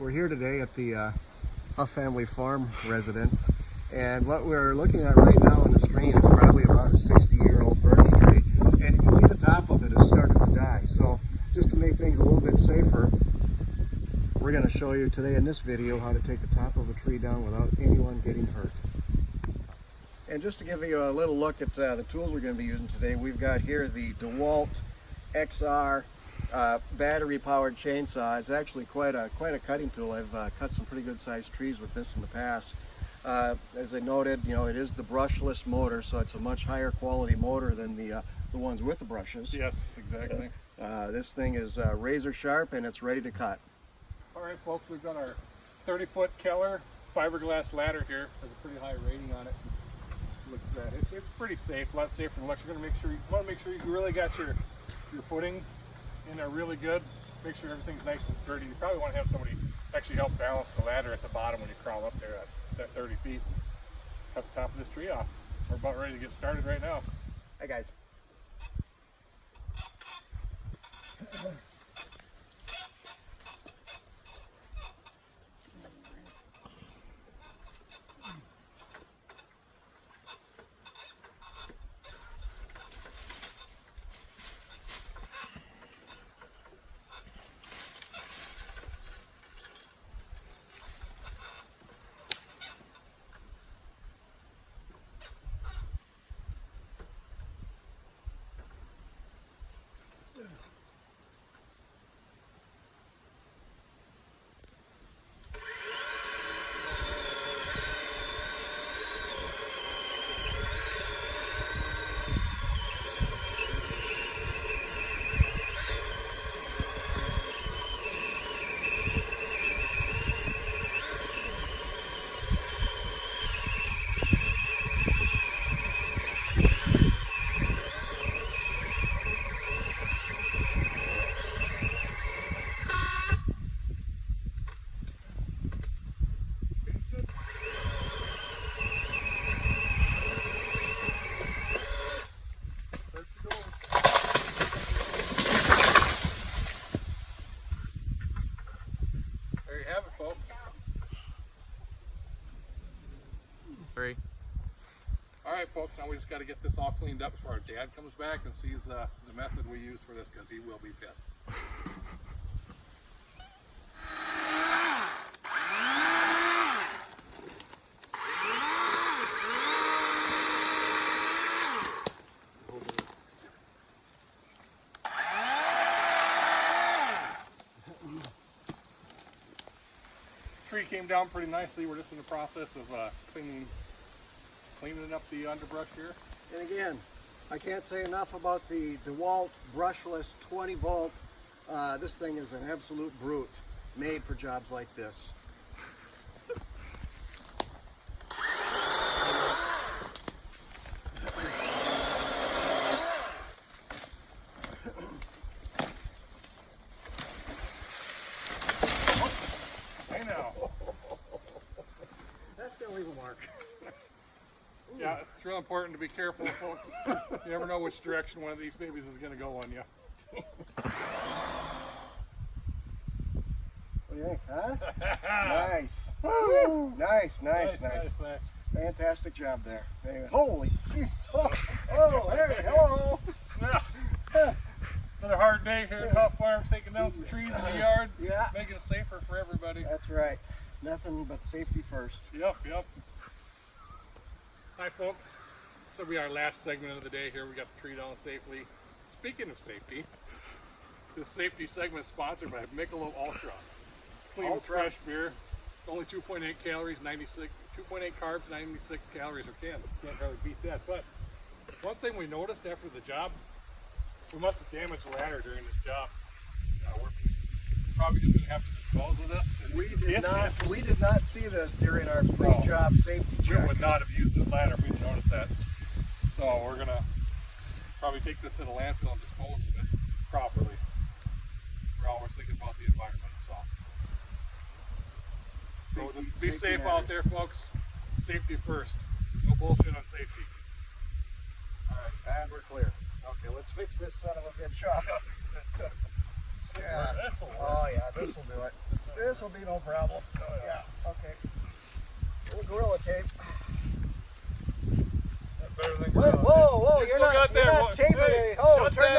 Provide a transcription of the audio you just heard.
We're here today at the Huff Family Farm residence, and what we're looking at right now on the screen is probably about a 60-year-old birch tree, and you can see the top of it is starting to die. So just to make things a little bit safer, we're going to show you today in this video how to take the top of a tree down without anyone getting hurt. And just to give you a little look at the tools we're going to be using today, we've got here the DeWalt XR battery-powered chainsaw. It's actually quite a cutting tool. I've cut some pretty good sized trees with this in the past. As I noted, you know, it is the brushless motor, so it's a much higher quality motor than the ones with the brushes. Yes, exactly. This thing is razor sharp and it's ready to cut. All right, folks, we've got our 30-foot Keller fiberglass ladder here. Has a pretty high rating on it. Look at that. It's pretty safe, a lot safer than electric. You're gonna want to make sure you really got your footing in there really good. Make sure everything's nice and sturdy. You probably want to have somebody actually help balance the ladder at the bottom when you crawl up there at that 30 feet. Cut the top of this tree off. We're about ready to get started right now. Hi guys. All right, folks, now we just got to get this all cleaned up before our dad comes back and sees the method we use for this, because he will be pissed. Tree came down pretty nicely. We're just in the process of cleaning up the underbrush here. And again, I can't say enough about the DeWalt brushless 20 volt. This thing is an absolute brute, made for jobs like this. Hey now. That's gonna leave a mark. Yeah, it's real important to be careful, folks. You never know which direction one of these babies is going to go on you. What do you think, huh? Nice. Woo! Nice. Fantastic job there. Anyway, holy jeez. Oh, hey, hello. Yeah. Another hard day here at Huff Farm, taking down some trees in the yard. Yeah. Making it safer for everybody. That's right. Nothing but safety first. Yep. Hi folks, this will be our last segment of the day here. We got the tree down safely. Speaking of safety, this safety segment is sponsored by Michelob Ultra. Clean, fresh beer, only 2.8 calories, 2.8 carbs, 96 calories per can. Can't really beat that. But one thing we noticed after the job, we must have damaged the ladder during this job. We're probably just going to have to dispose of this. We did not see this during our pre-job safety check. We would not have used this ladder if we noticed that. So we're going to probably take this to the landfill and dispose of it properly. We're always thinking about the environment, so just be safe out there, folks. Safety first. No bullshit on safety. All right, and we're clear. Okay, let's fix this son of a bitch up. Yeah. Oh yeah, this will do it. This will be no problem. Yeah, okay. A little gorilla tape. Better than Whoa, whoa, You you're still got not there. taping Hey, it. Oh, shut turn